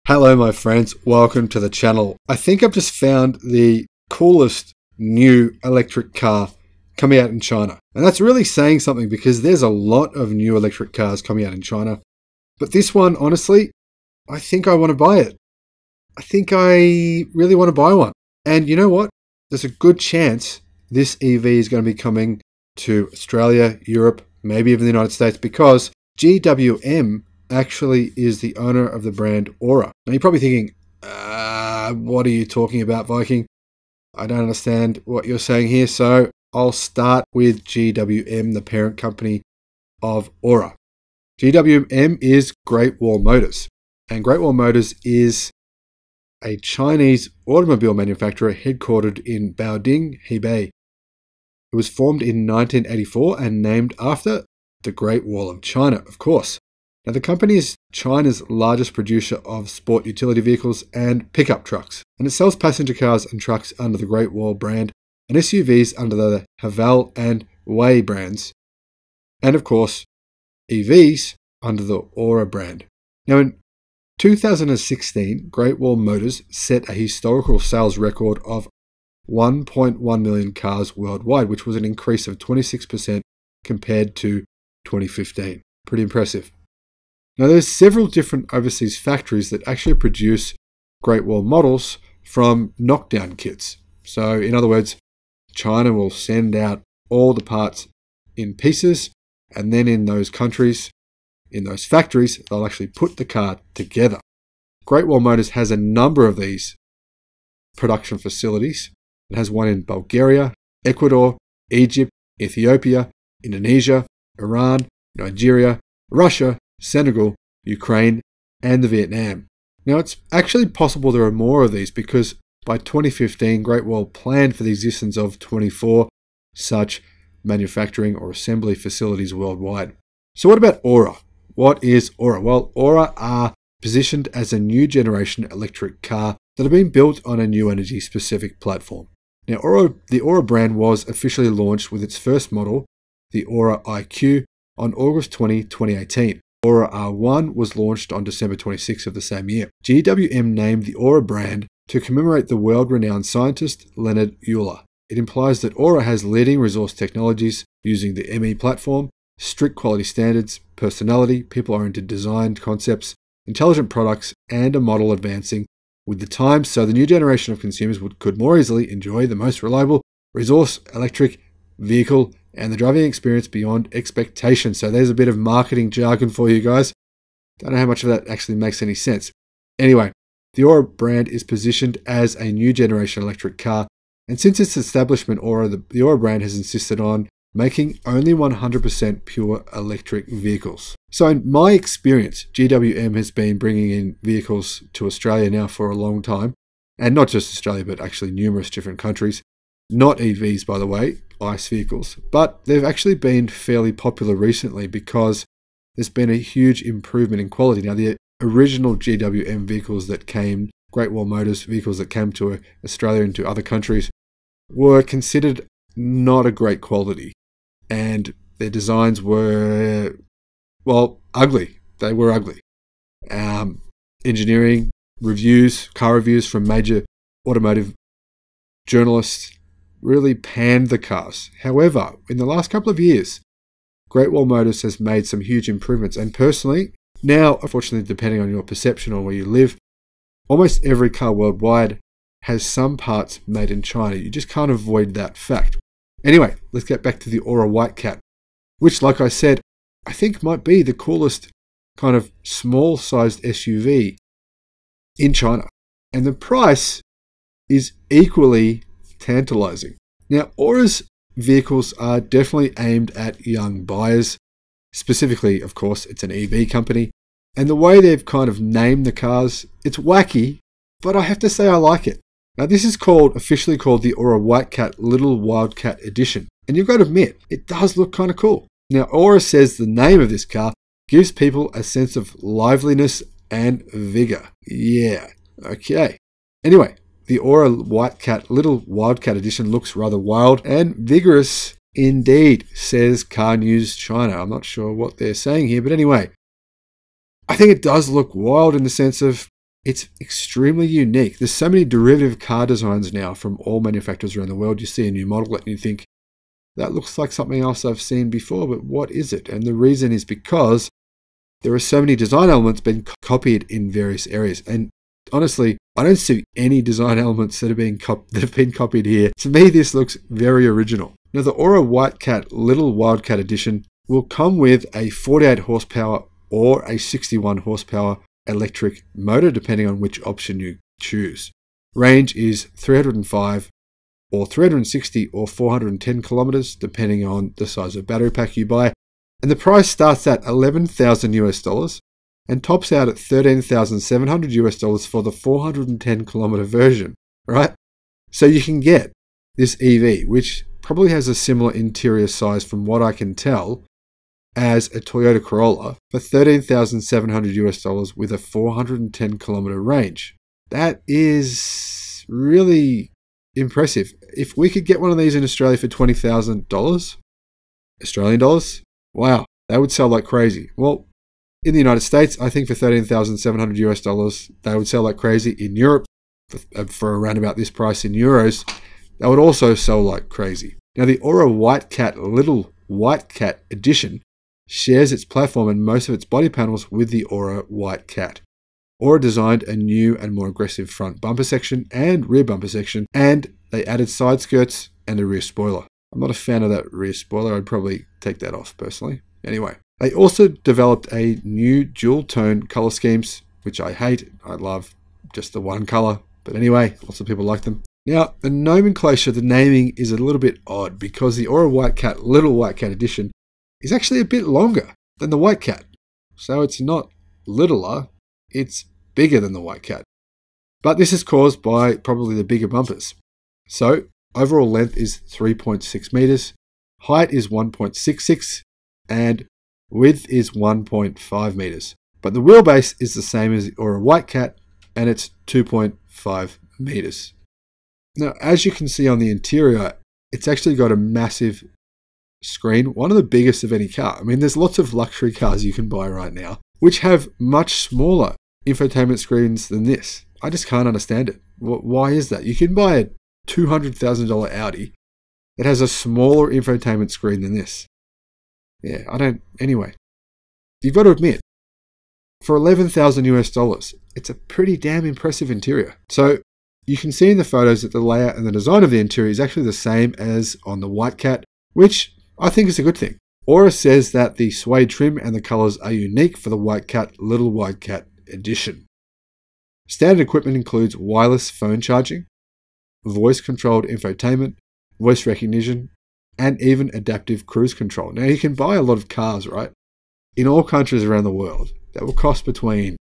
Hello my friends, welcome to the channel. I think I've just found the coolest new electric car coming out in China. And that's really saying something because there's a lot of new electric cars coming out in China. But this one, honestly, I think I want to buy it. I think I really want to buy one. And you know what? There's a good chance this EV is going to be coming to Australia, Europe, maybe even the United States because GWM actually is the owner of the brand ORA. Now you're probably thinking, what are you talking about, Viking? I don't understand what you're saying here. So I'll start with GWM, the parent company of ORA. GWM is Great Wall Motors. And Great Wall Motors is a Chinese automobile manufacturer headquartered in Baoding, Hebei. It was formed in 1984 and named after the Great Wall of China, of course. Now, the company is China's largest producer of sport utility vehicles and pickup trucks, and it sells passenger cars and trucks under the Great Wall brand and SUVs under the Haval and Wei brands, and of course, EVs under the ORA brand. Now, in 2016, Great Wall Motors set a historical sales record of 1.1 million cars worldwide, which was an increase of 26% compared to 2015. Pretty impressive. Now, there's several different overseas factories that actually produce Great Wall models from knockdown kits. So, in other words, China will send out all the parts in pieces, and then in those countries, in those factories, they'll actually put the car together. Great Wall Motors has a number of these production facilities. It has one in Bulgaria, Ecuador, Egypt, Ethiopia, Indonesia, Iran, Nigeria, Russia, Senegal, Ukraine, and the Vietnam. Now, it's actually possible there are more of these because by 2015, Great Wall planned for the existence of 24 such manufacturing or assembly facilities worldwide. So what about ORA? What is ORA? Well, ORA are positioned as a new generation electric car that are being built on a new energy specific platform. Now, the ORA brand was officially launched with its first model, the ORA IQ, on August 20, 2018. ORA R1 was launched on December 26 of the same year. GWM named the ORA brand to commemorate the world-renowned scientist Leonard Euler. It implies that ORA has leading resource technologies using the ME platform, strict quality standards, personality, people-oriented design concepts, intelligent products, and a model advancing with the times so the new generation of consumers could more easily enjoy the most reliable resource electric vehicle and the driving experience beyond expectation. So there's a bit of marketing jargon for you guys. Don't know how much of that actually makes any sense. Anyway, the ORA brand is positioned as a new generation electric car, and since its establishment, the ORA brand has insisted on making only 100% pure electric vehicles. So in my experience, GWM has been bringing in vehicles to Australia now for a long time, and not just Australia, but actually numerous different countries. Not EVs, by the way, ICE vehicles, but they've actually been fairly popular recently because there's been a huge improvement in quality. Now, the original GWM vehicles that came, Great Wall Motors vehicles that came to Australia and to other countries, were considered not a great quality, and their designs were, well, ugly. They were ugly. Engineering reviews, car reviews from major automotive journalists really panned the cars. However, in the last couple of years, Great Wall Motors has made some huge improvements. And personally, now, unfortunately, depending on your perception or where you live, almost every car worldwide has some parts made in China. You just can't avoid that fact. Anyway, let's get back to the ORA Wildcat, which, like I said, I think might be the coolest kind of small-sized SUV in China. And the price is equally tantalizing. Now, ORA's vehicles are definitely aimed at young buyers. Specifically, of course, it's an EV company. And the way they've kind of named the cars, it's wacky, but I have to say I like it. Now, this is officially called the ORA Wildcat Little Wildcat Edition. And you've got to admit, it does look kind of cool. Now, ORA says the name of this car gives people a sense of liveliness and vigor. Yeah, okay. Anyway, the ORA Wildcat Little Wildcat Edition looks rather wild and vigorous indeed, says Car News China. I'm not sure what they're saying here, but anyway, I think it does look wild in the sense of It's extremely unique. There's so many derivative car designs now from all manufacturers around the world. You see a new model and you think, that looks like something else I've seen before, but what is it? And the reason is because there are so many design elements being copied in various areas. And honestly, I don't see any design elements that have been copied here. To me, this looks very original. Now, the ORA Wildcat Little Wildcat Edition will come with a 48 horsepower or a 61 horsepower electric motor, depending on which option you choose. Range is 305 or 360 or 410 kilometers, depending on the size of battery pack you buy. And the price starts at $11,000 and tops out at $13,700 for the 410 kilometer version, right? So you can get this EV, which probably has a similar interior size from what I can tell as a Toyota Corolla, for $13,700 with a 410 kilometer range. That is really impressive. If we could get one of these in Australia for $20,000 Australian dollars, wow, that would sell like crazy. Well, in the United States, I think for $13,700 they would sell like crazy. In Europe, for around about this price in euros, that would also sell like crazy. Now, the ORA Wildcat Little Wildcat Edition shares its platform and most of its body panels with the ORA Wildcat. ORA designed a new and more aggressive front bumper section and rear bumper section, and they added side skirts and a rear spoiler. I'm not a fan of that rear spoiler. I'd probably take that off personally. Anyway, they also developed a new dual tone color schemes, which I hate. I love just the one color. But anyway, lots of people like them. Now, the nomenclature, the naming is a little bit odd because the ORA Wildcat Little Wildcat Edition is actually a bit longer than the Wildcat. So it's not littler, it's bigger than the Wildcat. But this is caused by probably the bigger bumpers. So overall length is 3.6 meters, height is 1.66, and width is 1.5 meters. But the wheelbase is the same as the ORA Wildcat, and it's 2.5 meters. Now, as you can see on the interior, it's actually got a massive screen, one of the biggest of any car. I mean, there's lots of luxury cars you can buy right now, which have much smaller infotainment screens than this. I just can't understand it. Why is that? You can buy a $200,000 Audi that has a smaller infotainment screen than this. Yeah, anyway. You've got to admit, for $11,000 it's a pretty damn impressive interior. So you can see in the photos that the layout and the design of the interior is actually the same as on the Wildcat, which I think is a good thing. ORA says that the suede trim and the colors are unique for the Wildcat Little Wildcat Edition. Standard equipment includes wireless phone charging, voice-controlled infotainment, voice recognition, and even adaptive cruise control. Now, you can buy a lot of cars, right, in all countries around the world that will cost between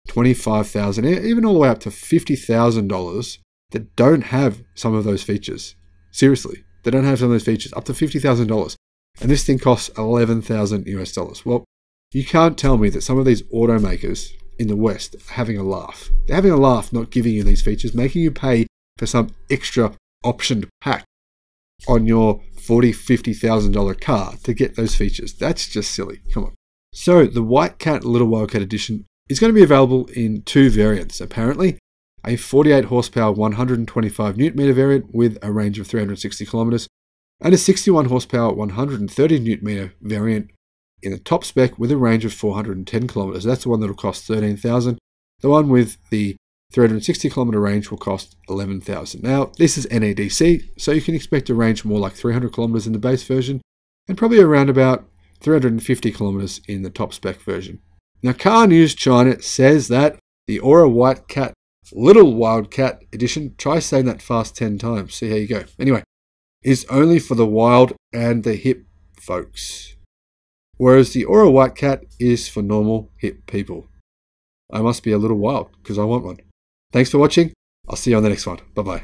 $25,000, even all the way up to $50,000 that don't have some of those features. Seriously, they don't have some of those features, up to $50,000. And this thing costs $11,000. Well, you can't tell me that some of these automakers in the West are having a laugh. They're having a laugh not giving you these features, making you pay for some extra optioned pack on your $40,000, $50,000 car to get those features. That's just silly. Come on. So the Wildcat Little Wildcat Edition is going to be available in two variants, apparently. A 48 horsepower 125 Newton meter variant with a range of 360 kilometers, and a 61 horsepower 130 Newton meter variant in the top spec with a range of 410 kilometers. That's the one that will cost $13,000. The one with the 360 kilometer range will cost $11,000. Now, this is NEDC, so you can expect a range more like 300 kilometers in the base version and probably around about 350 kilometers in the top spec version. Now, Car News China says that the ORA Wildcat Little Wildcat Edition, try saying that fast 10 times, see how you go. Anyway, is only for the wild and the hip folks, whereas the ORA Wildcat is for normal hip people. I must be a little wild because I want one. Thanks for watching. I'll see you on the next one. Bye-bye.